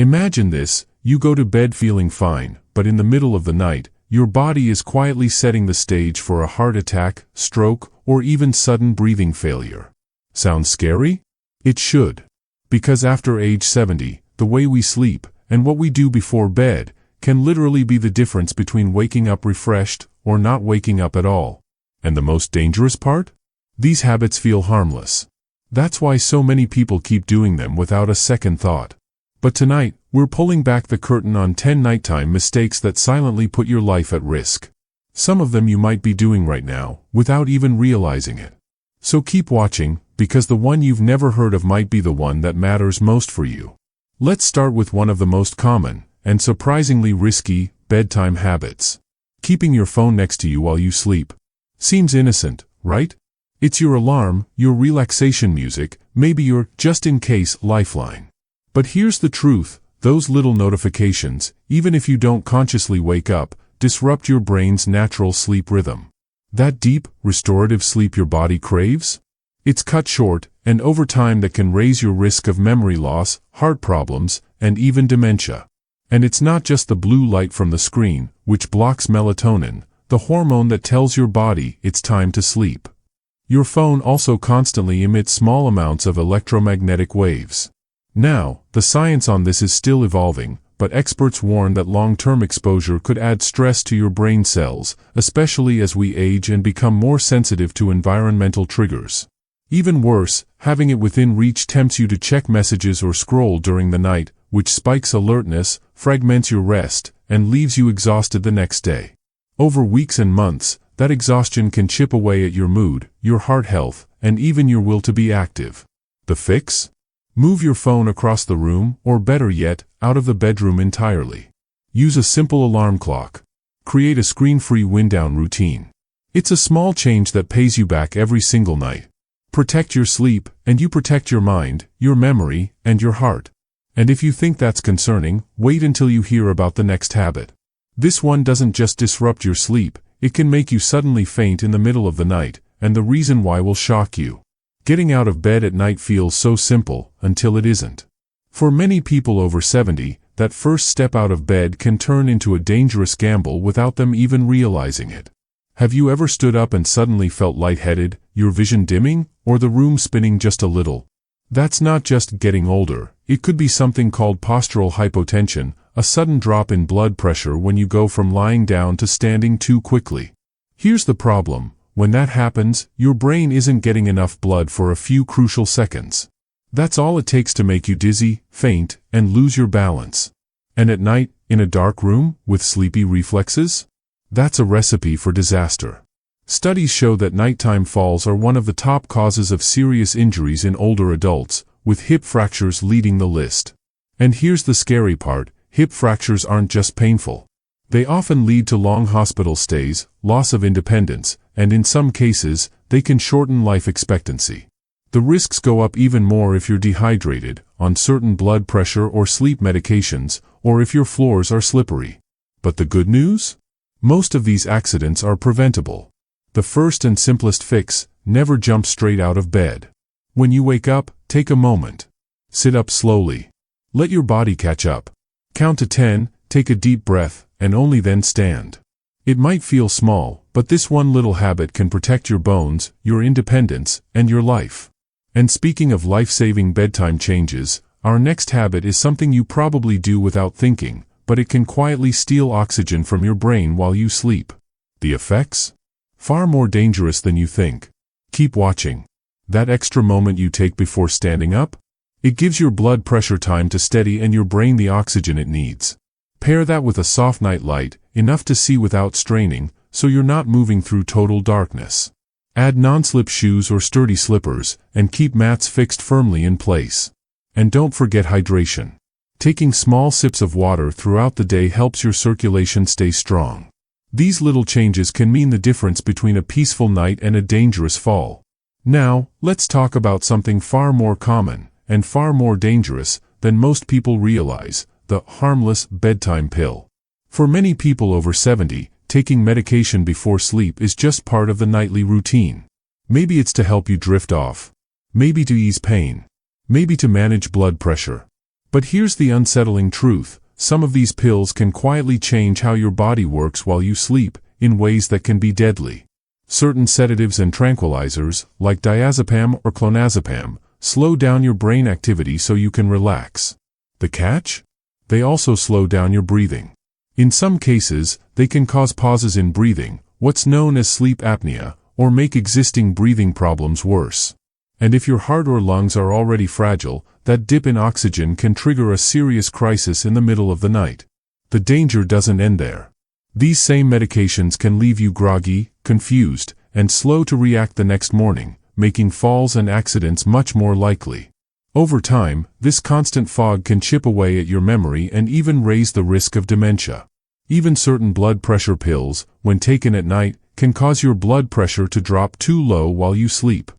Imagine this: you go to bed feeling fine, but in the middle of the night, your body is quietly setting the stage for a heart attack, stroke, or even sudden breathing failure. Sounds scary? It should. Because after age 70, the way we sleep, and what we do before bed, can literally be the difference between waking up refreshed or not waking up at all. And the most dangerous part? These habits feel harmless. That's why so many people keep doing them without a second thought. But tonight, we're pulling back the curtain on 10 nighttime mistakes that silently put your life at risk. Some of them you might be doing right now, without even realizing it. So keep watching, because the one you've never heard of might be the one that matters most for you. Let's start with one of the most common, and surprisingly risky, bedtime habits. Keeping your phone next to you while you sleep. Seems innocent, right? It's your alarm, your relaxation music, maybe your just-in-case lifeline. But here's the truth: those little notifications, even if you don't consciously wake up, disrupt your brain's natural sleep rhythm. That deep, restorative sleep your body craves? It's cut short, and over time that can raise your risk of memory loss, heart problems, and even dementia. And it's not just the blue light from the screen, which blocks melatonin, the hormone that tells your body it's time to sleep. Your phone also constantly emits small amounts of electromagnetic waves. Now, the science on this is still evolving, but experts warn that long-term exposure could add stress to your brain cells, especially as we age and become more sensitive to environmental triggers. Even worse, having it within reach tempts you to check messages or scroll during the night, which spikes alertness, fragments your rest, and leaves you exhausted the next day. Over weeks and months, that exhaustion can chip away at your mood, your heart health, and even your will to be active. The fix? Move your phone across the room, or better yet, out of the bedroom entirely. Use a simple alarm clock. Create a screen-free wind-down routine. It's a small change that pays you back every single night. Protect your sleep, and you protect your mind, your memory, and your heart. And if you think that's concerning, wait until you hear about the next habit. This one doesn't just disrupt your sleep, it can make you suddenly faint in the middle of the night, and the reason why will shock you. Getting out of bed at night feels so simple, until it isn't. For many people over 70, that first step out of bed can turn into a dangerous gamble without them even realizing it. Have you ever stood up and suddenly felt lightheaded, your vision dimming, or the room spinning just a little? That's not just getting older, it could be something called postural hypotension, a sudden drop in blood pressure when you go from lying down to standing too quickly. Here's the problem: when that happens, your brain isn't getting enough blood for a few crucial seconds. That's all it takes to make you dizzy, faint, and lose your balance. And at night, in a dark room, with sleepy reflexes? That's a recipe for disaster. Studies show that nighttime falls are one of the top causes of serious injuries in older adults, with hip fractures leading the list. And here's the scary part: hip fractures aren't just painful. They often lead to long hospital stays, loss of independence, and in some cases, they can shorten life expectancy. The risks go up even more if you're dehydrated, on certain blood pressure or sleep medications, or if your floors are slippery. But the good news? Most of these accidents are preventable. The first and simplest fix: never jump straight out of bed. When you wake up, take a moment. Sit up slowly. Let your body catch up. Count to 10, take a deep breath, and only then stand. It might feel small, but this one little habit can protect your bones, your independence, and your life. And speaking of life-saving bedtime changes, our next habit is something you probably do without thinking, but it can quietly steal oxygen from your brain while you sleep. The effects? Far more dangerous than you think. Keep watching. That extra moment you take before standing up? It gives your blood pressure time to steady and your brain the oxygen it needs. Pair that with a soft night light, enough to see without straining, so you're not moving through total darkness. Add non-slip shoes or sturdy slippers, and keep mats fixed firmly in place. And don't forget hydration. Taking small sips of water throughout the day helps your circulation stay strong. These little changes can mean the difference between a peaceful night and a dangerous fall. Now, let's talk about something far more common, and far more dangerous, than most people realize: the harmless bedtime pill. For many people over 70, taking medication before sleep is just part of the nightly routine. Maybe it's to help you drift off. Maybe to ease pain. Maybe to manage blood pressure. But here's the unsettling truth. Some of these pills can quietly change how your body works while you sleep, in ways that can be deadly. Certain sedatives and tranquilizers, like diazepam or clonazepam, slow down your brain activity so you can relax. The catch? They also slow down your breathing. In some cases, they can cause pauses in breathing, what's known as sleep apnea, or make existing breathing problems worse. And if your heart or lungs are already fragile, that dip in oxygen can trigger a serious crisis in the middle of the night. The danger doesn't end there. These same medications can leave you groggy, confused, and slow to react the next morning, making falls and accidents much more likely. Over time, this constant fog can chip away at your memory and even raise the risk of dementia. Even certain blood pressure pills, when taken at night, can cause your blood pressure to drop too low while you sleep.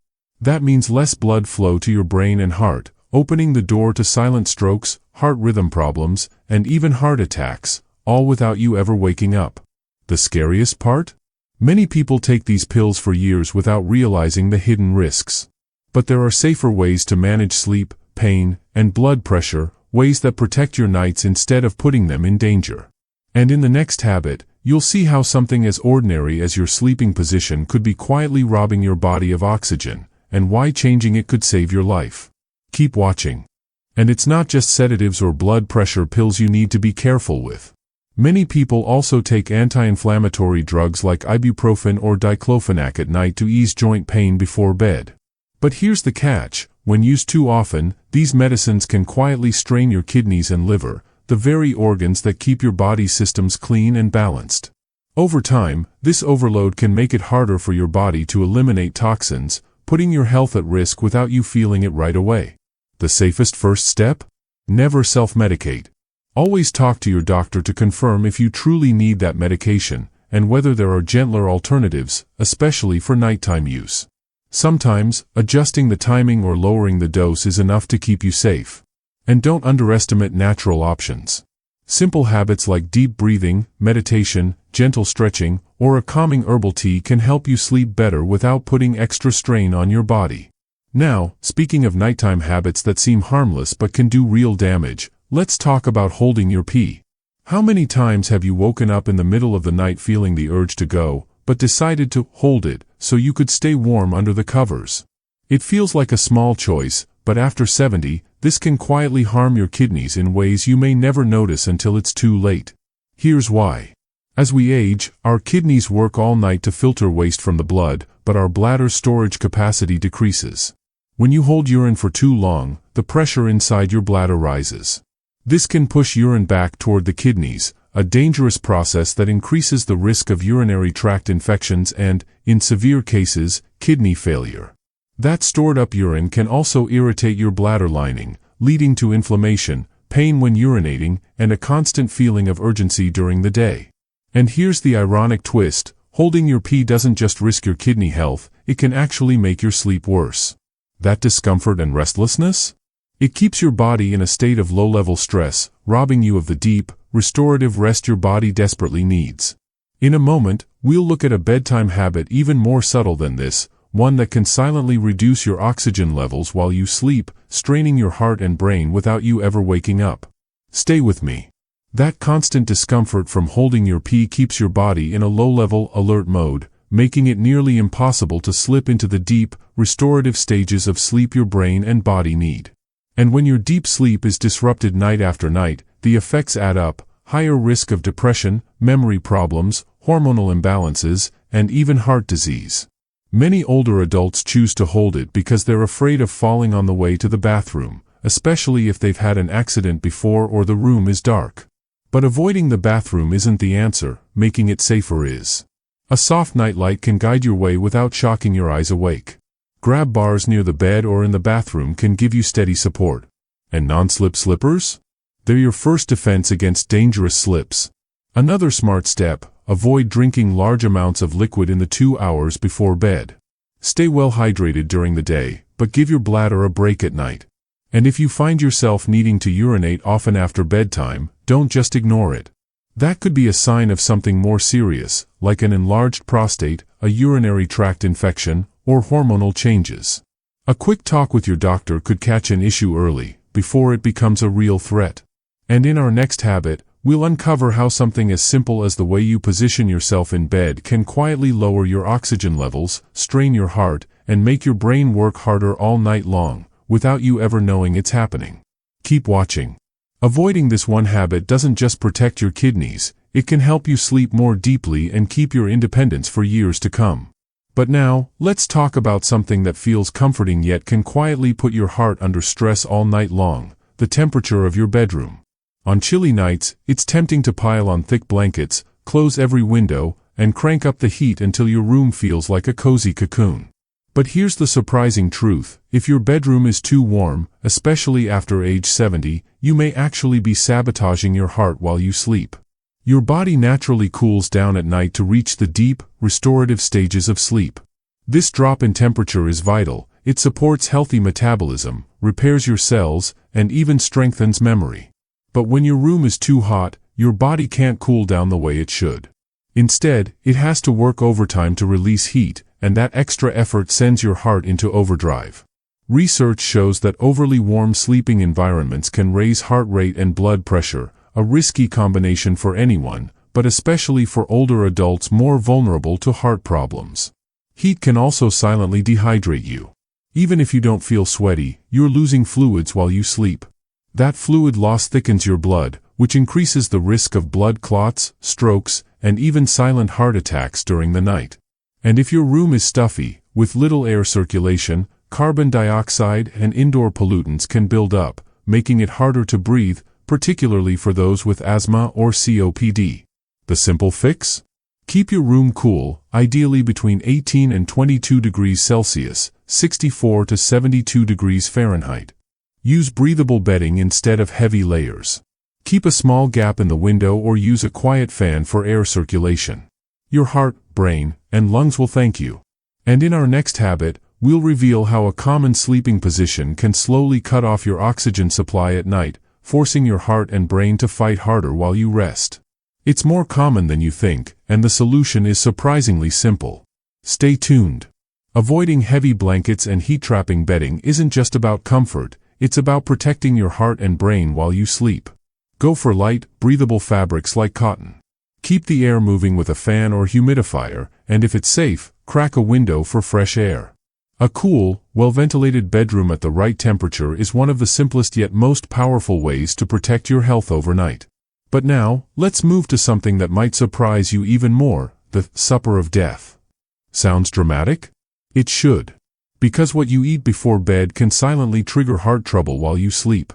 That means less blood flow to your brain and heart, opening the door to silent strokes, heart rhythm problems, and even heart attacks, all without you ever waking up. The scariest part? Many people take these pills for years without realizing the hidden risks. But there are safer ways to manage sleep, pain, and blood pressure, ways that protect your nights instead of putting them in danger. And in the next habit, you'll see how something as ordinary as your sleeping position could be quietly robbing your body of oxygen, and why changing it could save your life. Keep watching. And it's not just sedatives or blood pressure pills you need to be careful with. Many people also take anti-inflammatory drugs like ibuprofen or diclofenac at night to ease joint pain before bed. But here's the catch: when used too often, these medicines can quietly strain your kidneys and liver, the very organs that keep your body systems clean and balanced. Over time, this overload can make it harder for your body to eliminate toxins, putting your health at risk without you feeling it right away. The safest first step? Never self-medicate. Always talk to your doctor to confirm if you truly need that medication, and whether there are gentler alternatives, especially for nighttime use. Sometimes, adjusting the timing or lowering the dose is enough to keep you safe. And don't underestimate natural options. Simple habits like deep breathing, meditation, gentle stretching, or a calming herbal tea can help you sleep better without putting extra strain on your body. Now, speaking of nighttime habits that seem harmless but can do real damage, let's talk about holding your pee. How many times have you woken up in the middle of the night feeling the urge to go, but decided to hold it so you could stay warm under the covers? It feels like a small choice, but after 70, this can quietly harm your kidneys in ways you may never notice until it's too late. Here's why. As we age, our kidneys work all night to filter waste from the blood, but our bladder storage capacity decreases. When you hold urine for too long, the pressure inside your bladder rises. This can push urine back toward the kidneys, a dangerous process that increases the risk of urinary tract infections and, in severe cases, kidney failure. That stored-up urine can also irritate your bladder lining, leading to inflammation, pain when urinating, and a constant feeling of urgency during the day. And here's the ironic twist: holding your pee doesn't just risk your kidney health, it can actually make your sleep worse. That discomfort and restlessness? It keeps your body in a state of low-level stress, robbing you of the deep, restorative rest your body desperately needs. In a moment, we'll look at a bedtime habit even more subtle than this, one that can silently reduce your oxygen levels while you sleep, straining your heart and brain without you ever waking up. Stay with me. That constant discomfort from holding your pee keeps your body in a low-level, alert mode, making it nearly impossible to slip into the deep, restorative stages of sleep your brain and body need. And when your deep sleep is disrupted night after night, the effects add up: higher risk of depression, memory problems, hormonal imbalances, and even heart disease. Many older adults choose to hold it because they're afraid of falling on the way to the bathroom, especially if they've had an accident before or the room is dark. But avoiding the bathroom isn't the answer, making it safer is. A soft nightlight can guide your way without shocking your eyes awake. Grab bars near the bed or in the bathroom can give you steady support. And non-slip slippers? They're your first defense against dangerous slips. Another smart step: avoid drinking large amounts of liquid in the 2 hours before bed. Stay well hydrated during the day, but give your bladder a break at night. And if you find yourself needing to urinate often after bedtime, don't just ignore it. That could be a sign of something more serious, like an enlarged prostate, a urinary tract infection, or hormonal changes. A quick talk with your doctor could catch an issue early, before it becomes a real threat. And in our next habit, we'll uncover how something as simple as the way you position yourself in bed can quietly lower your oxygen levels, strain your heart, and make your brain work harder all night long, without you ever knowing it's happening. Keep watching. Avoiding this one habit doesn't just protect your kidneys, it can help you sleep more deeply and keep your independence for years to come. But now, let's talk about something that feels comforting yet can quietly put your heart under stress all night long: the temperature of your bedroom. On chilly nights, it's tempting to pile on thick blankets, close every window, and crank up the heat until your room feels like a cozy cocoon. But here's the surprising truth: if your bedroom is too warm, especially after age 70, you may actually be sabotaging your heart while you sleep. Your body naturally cools down at night to reach the deep, restorative stages of sleep. This drop in temperature is vital. It supports healthy metabolism, repairs your cells, and even strengthens memory. But when your room is too hot, your body can't cool down the way it should. Instead, it has to work overtime to release heat, and that extra effort sends your heart into overdrive. Research shows that overly warm sleeping environments can raise heart rate and blood pressure, a risky combination for anyone, but especially for older adults more vulnerable to heart problems. Heat can also silently dehydrate you. Even if you don't feel sweaty, you're losing fluids while you sleep. That fluid loss thickens your blood, which increases the risk of blood clots, strokes, and even silent heart attacks during the night. And if your room is stuffy, with little air circulation, carbon dioxide and indoor pollutants can build up, making it harder to breathe, particularly for those with asthma or COPD. The simple fix? Keep your room cool, ideally between 18 and 22 degrees Celsius, 64 to 72 degrees Fahrenheit. Use breathable bedding instead of heavy layers. Keep a small gap in the window or use a quiet fan for air circulation. Your heart, brain, and lungs will thank you. And in our next habit, we'll reveal how a common sleeping position can slowly cut off your oxygen supply at night, forcing your heart and brain to fight harder while you rest. It's more common than you think, and the solution is surprisingly simple. Stay tuned. Avoiding heavy blankets and heat-trapping bedding isn't just about comfort, it's about protecting your heart and brain while you sleep. Go for light, breathable fabrics like cotton. Keep the air moving with a fan or humidifier, and if it's safe, crack a window for fresh air. A cool, well-ventilated bedroom at the right temperature is one of the simplest yet most powerful ways to protect your health overnight. But now, let's move to something that might surprise you even more: the supper of death. Sounds dramatic? It should. Because what you eat before bed can silently trigger heart trouble while you sleep.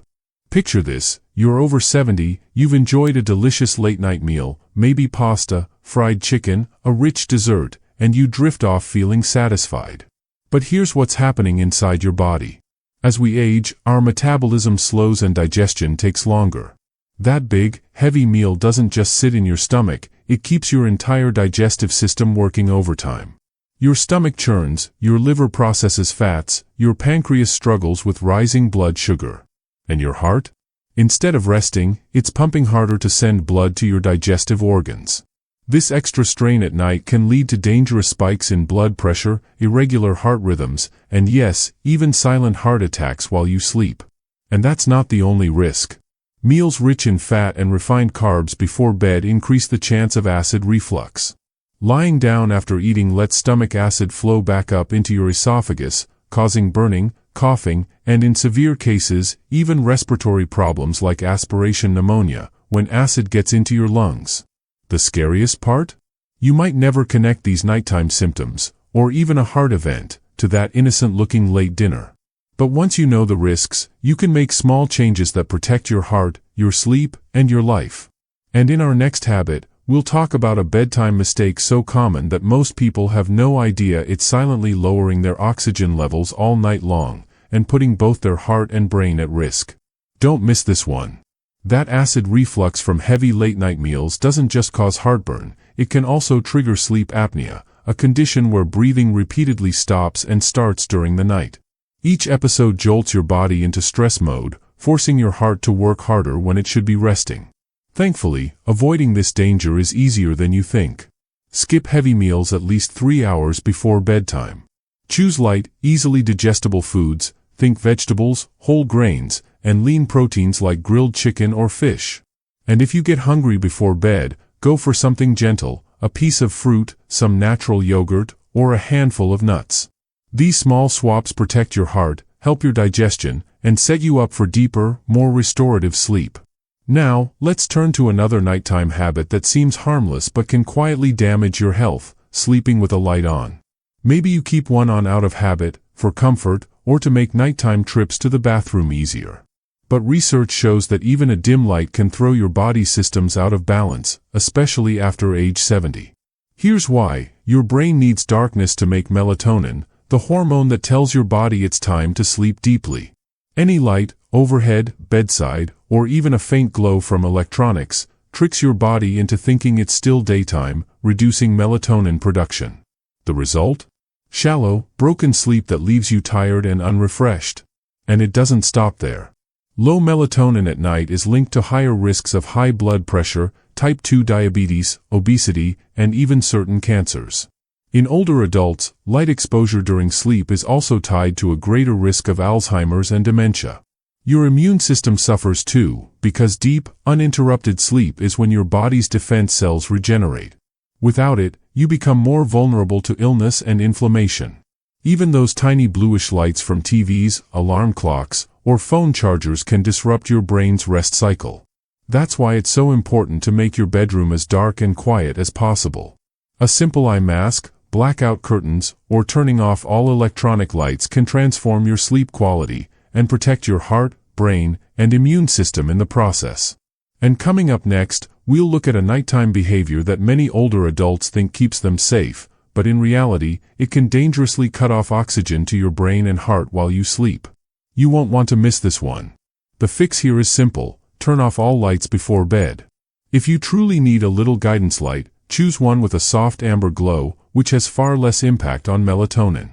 Picture this: you're over 70, you've enjoyed a delicious late-night meal, maybe pasta, fried chicken, a rich dessert, and you drift off feeling satisfied. But here's what's happening inside your body. As we age, our metabolism slows and digestion takes longer. That big, heavy meal doesn't just sit in your stomach, it keeps your entire digestive system working overtime. Your stomach churns, your liver processes fats, your pancreas struggles with rising blood sugar. And your heart? Instead of resting, it's pumping harder to send blood to your digestive organs. This extra strain at night can lead to dangerous spikes in blood pressure, irregular heart rhythms, and yes, even silent heart attacks while you sleep. And that's not the only risk. Meals rich in fat and refined carbs before bed increase the chance of acid reflux. Lying down after eating lets stomach acid flow back up into your esophagus, causing burning, coughing, and in severe cases, even respiratory problems like aspiration pneumonia, when acid gets into your lungs. The scariest part? You might never connect these nighttime symptoms, or even a heart event, to that innocent-looking late dinner. But once you know the risks, you can make small changes that protect your heart, your sleep, and your life. And in our next habit, we'll talk about a bedtime mistake so common that most people have no idea it's silently lowering their oxygen levels all night long, and putting both their heart and brain at risk. Don't miss this one. That acid reflux from heavy late-night meals doesn't just cause heartburn, it can also trigger sleep apnea, a condition where breathing repeatedly stops and starts during the night. Each episode jolts your body into stress mode, forcing your heart to work harder when it should be resting. Thankfully, avoiding this danger is easier than you think. Skip heavy meals at least 3 hours before bedtime. Choose light, easily digestible foods, think vegetables, whole grains, and lean proteins like grilled chicken or fish. And if you get hungry before bed, go for something gentle, a piece of fruit, some natural yogurt, or a handful of nuts. These small swaps protect your heart, help your digestion, and set you up for deeper, more restorative sleep. Now, let's turn to another nighttime habit that seems harmless but can quietly damage your health: sleeping with a light on. Maybe you keep one on out of habit, for comfort, or to make nighttime trips to the bathroom easier. But research shows that even a dim light can throw your body systems out of balance, especially after age 70. Here's why: your brain needs darkness to make melatonin, the hormone that tells your body it's time to sleep deeply. Any light, overhead, bedside, or even a faint glow from electronics, tricks your body into thinking it's still daytime, reducing melatonin production. The result? Shallow, broken sleep that leaves you tired and unrefreshed. And it doesn't stop there. Low melatonin at night is linked to higher risks of high blood pressure, type 2 diabetes, obesity, and even certain cancers. In older adults, light exposure during sleep is also tied to a greater risk of Alzheimer's and dementia. Your immune system suffers too, because deep, uninterrupted sleep is when your body's defense cells regenerate. Without it, you become more vulnerable to illness and inflammation. Even those tiny bluish lights from TVs, alarm clocks, or phone chargers can disrupt your brain's rest cycle. That's why it's so important to make your bedroom as dark and quiet as possible. A simple eye mask, blackout curtains, or turning off all electronic lights can transform your sleep quality and protect your heart, brain, and immune system in the process. And coming up next, we'll look at a nighttime behavior that many older adults think keeps them safe, but in reality, it can dangerously cut off oxygen to your brain and heart while you sleep. You won't want to miss this one. The fix here is simple: turn off all lights before bed. If you truly need a little guidance light, choose one with a soft amber glow, which has far less impact on melatonin.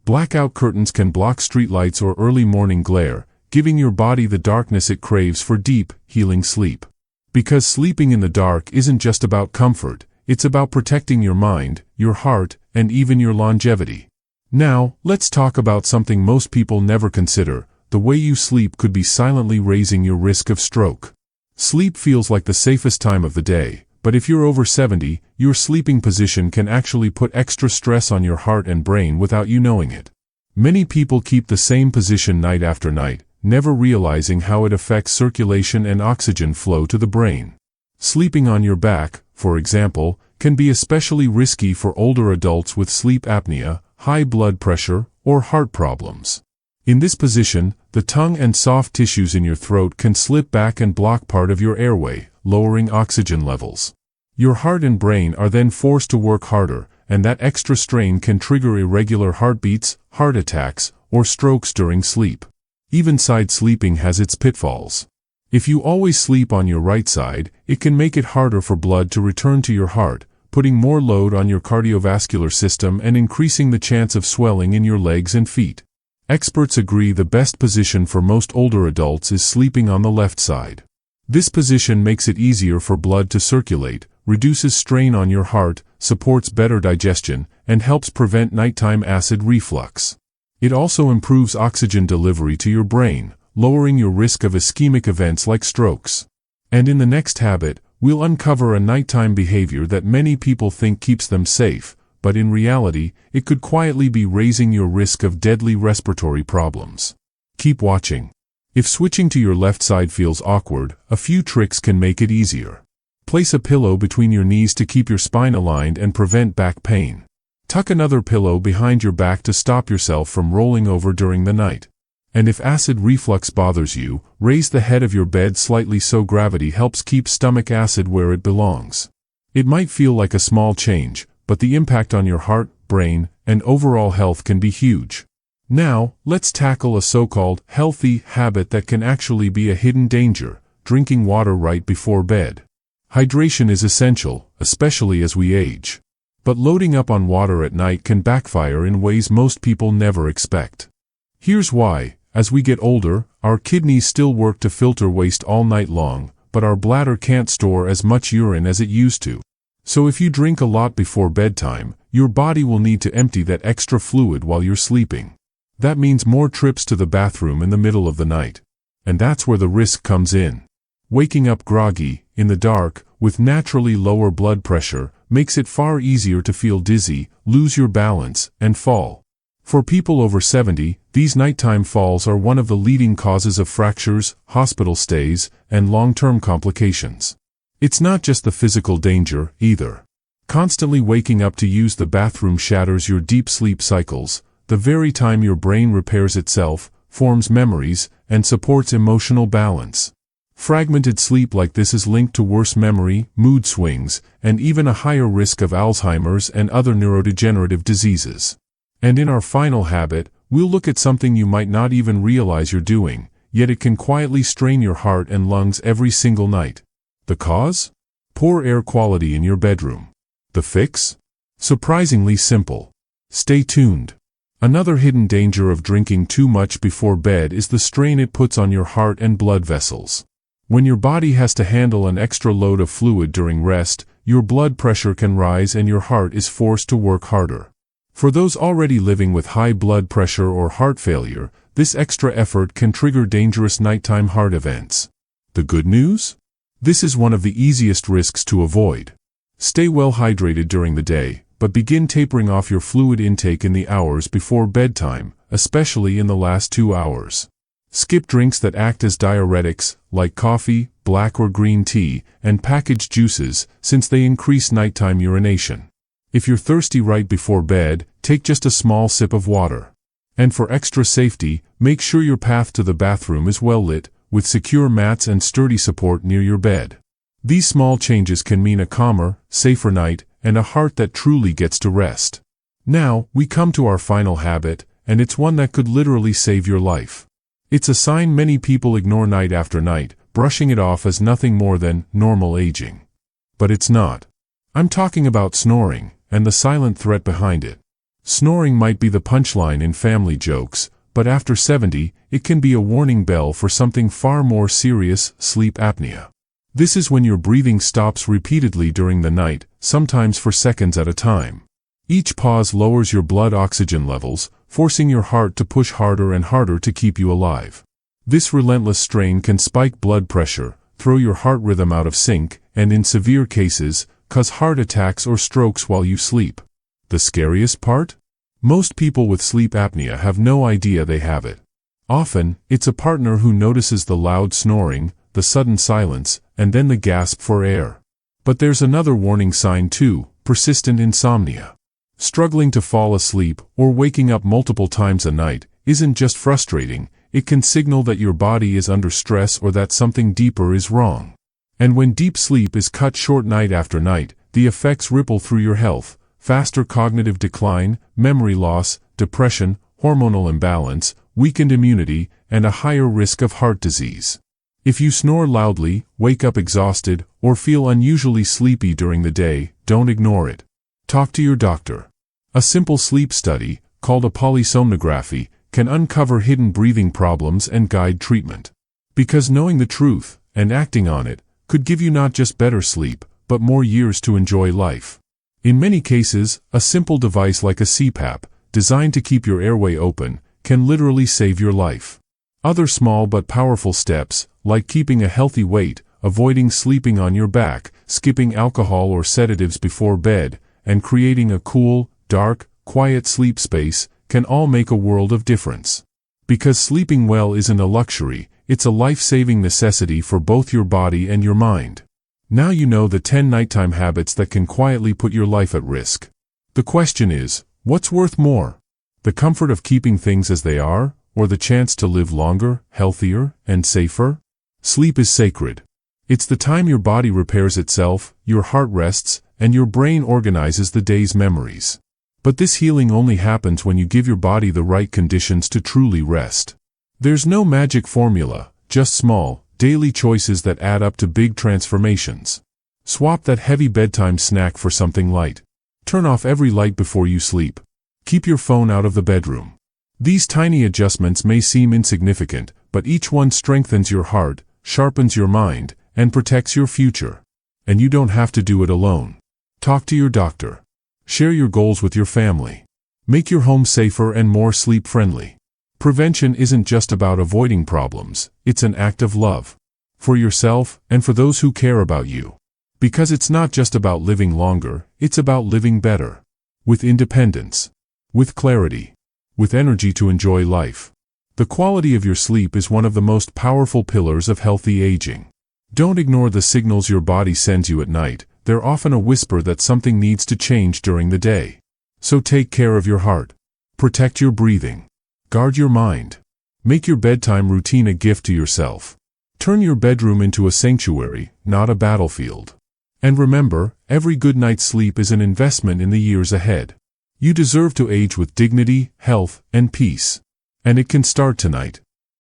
Blackout curtains can block streetlights or early morning glare, giving your body the darkness it craves for deep, healing sleep. Because sleeping in the dark isn't just about comfort, it's about protecting your mind, your heart, and even your longevity. Now, let's talk about something most people never consider: the way you sleep could be silently raising your risk of stroke. Sleep feels like the safest time of the day, but if you're over 70, your sleeping position can actually put extra stress on your heart and brain without you knowing it. Many people keep the same position night after night, never realizing how it affects circulation and oxygen flow to the brain. Sleeping on your back, for example, can be especially risky for older adults with sleep apnea, high blood pressure, or heart problems. In this position, the tongue and soft tissues in your throat can slip back and block part of your airway, lowering oxygen levels. Your heart and brain are then forced to work harder, and that extra strain can trigger irregular heartbeats, heart attacks, or strokes during sleep. Even side sleeping has its pitfalls. If you always sleep on your right side, it can make it harder for blood to return to your heart, putting more load on your cardiovascular system and increasing the chance of swelling in your legs and feet. Experts agree the best position for most older adults is sleeping on the left side. This position makes it easier for blood to circulate, reduces strain on your heart, supports better digestion, and helps prevent nighttime acid reflux. It also improves oxygen delivery to your brain, lowering your risk of ischemic events like strokes. And in the next habit, we'll uncover a nighttime behavior that many people think keeps them safe, but in reality, it could quietly be raising your risk of deadly respiratory problems. Keep watching. If switching to your left side feels awkward, a few tricks can make it easier. Place a pillow between your knees to keep your spine aligned and prevent back pain. Tuck another pillow behind your back to stop yourself from rolling over during the night. And if acid reflux bothers you, raise the head of your bed slightly so gravity helps keep stomach acid where it belongs. It might feel like a small change, but the impact on your heart, brain, and overall health can be huge. Now, let's tackle a so-called healthy habit that can actually be a hidden danger: drinking water right before bed. Hydration is essential, especially as we age. But loading up on water at night can backfire in ways most people never expect. Here's why. As we get older, our kidneys still work to filter waste all night long, but our bladder can't store as much urine as it used to. So if you drink a lot before bedtime, your body will need to empty that extra fluid while you're sleeping. That means more trips to the bathroom in the middle of the night. And that's where the risk comes in. Waking up groggy, in the dark, with naturally lower blood pressure, makes it far easier to feel dizzy, lose your balance, and fall. For people over 70, these nighttime falls are one of the leading causes of fractures, hospital stays, and long-term complications. It's not just the physical danger, either. Constantly waking up to use the bathroom shatters your deep sleep cycles, the very time your brain repairs itself, forms memories, and supports emotional balance. Fragmented sleep like this is linked to worse memory, mood swings, and even a higher risk of Alzheimer's and other neurodegenerative diseases. And in our final habit, we'll look at something you might not even realize you're doing, yet it can quietly strain your heart and lungs every single night. The cause? Poor air quality in your bedroom. The fix? Surprisingly simple. Stay tuned. Another hidden danger of drinking too much before bed is the strain it puts on your heart and blood vessels. When your body has to handle an extra load of fluid during rest, your blood pressure can rise and your heart is forced to work harder. For those already living with high blood pressure or heart failure, this extra effort can trigger dangerous nighttime heart events. The good news? This is one of the easiest risks to avoid. Stay well hydrated during the day, but begin tapering off your fluid intake in the hours before bedtime, especially in the last 2 hours. Skip drinks that act as diuretics, like coffee, black or green tea, and packaged juices, since they increase nighttime urination. If you're thirsty right before bed, take just a small sip of water. And for extra safety, make sure your path to the bathroom is well lit, with secure mats and sturdy support near your bed. These small changes can mean a calmer, safer night, and a heart that truly gets to rest. Now, we come to our final habit, and it's one that could literally save your life. It's a sign many people ignore night after night, brushing it off as nothing more than normal aging. But it's not. I'm talking about snoring, and the silent threat behind it. Snoring might be the punchline in family jokes, but after 70, it can be a warning bell for something far more serious: sleep apnea. This is when your breathing stops repeatedly during the night, sometimes for seconds at a time. Each pause lowers your blood oxygen levels, forcing your heart to push harder and harder to keep you alive. This relentless strain can spike blood pressure, throw your heart rhythm out of sync, and in severe cases, cause heart attacks or strokes while you sleep. The scariest part? Most people with sleep apnea have no idea they have it. Often, it's a partner who notices the loud snoring, the sudden silence, and then the gasp for air. But there's another warning sign too: persistent insomnia. Struggling to fall asleep, or waking up multiple times a night, isn't just frustrating, it can signal that your body is under stress or that something deeper is wrong. And when deep sleep is cut short night after night, the effects ripple through your health: faster cognitive decline, memory loss, depression, hormonal imbalance, weakened immunity, and a higher risk of heart disease. If you snore loudly, wake up exhausted, or feel unusually sleepy during the day, don't ignore it. Talk to your doctor. A simple sleep study, called a polysomnography, can uncover hidden breathing problems and guide treatment. Because knowing the truth, and acting on it, could give you not just better sleep, but more years to enjoy life. In many cases, a simple device like a CPAP, designed to keep your airway open, can literally save your life. Other small but powerful steps, like keeping a healthy weight, avoiding sleeping on your back, skipping alcohol or sedatives before bed, and creating a cool, dark, quiet sleep space, can all make a world of difference. Because sleeping well isn't a luxury, it's a life-saving necessity for both your body and your mind. Now you know the 10 nighttime habits that can quietly put your life at risk. The question is, what's worth more? The comfort of keeping things as they are, or the chance to live longer, healthier, and safer? Sleep is sacred. It's the time your body repairs itself, your heart rests, and your brain organizes the day's memories. But this healing only happens when you give your body the right conditions to truly rest. There's no magic formula, just small, daily choices that add up to big transformations. Swap that heavy bedtime snack for something light. Turn off every light before you sleep. Keep your phone out of the bedroom. These tiny adjustments may seem insignificant, but each one strengthens your heart, sharpens your mind, and protects your future. And you don't have to do it alone. Talk to your doctor. Share your goals with your family. Make your home safer and more sleep-friendly. Prevention isn't just about avoiding problems, it's an act of love. For yourself and for those who care about you. Because it's not just about living longer, it's about living better. With independence. With clarity. With energy to enjoy life. The quality of your sleep is one of the most powerful pillars of healthy aging. Don't ignore the signals your body sends you at night. They're often a whisper that something needs to change during the day. So take care of your heart. Protect your breathing. Guard your mind. Make your bedtime routine a gift to yourself. Turn your bedroom into a sanctuary, not a battlefield. And remember, every good night's sleep is an investment in the years ahead. You deserve to age with dignity, health, and peace. And it can start tonight.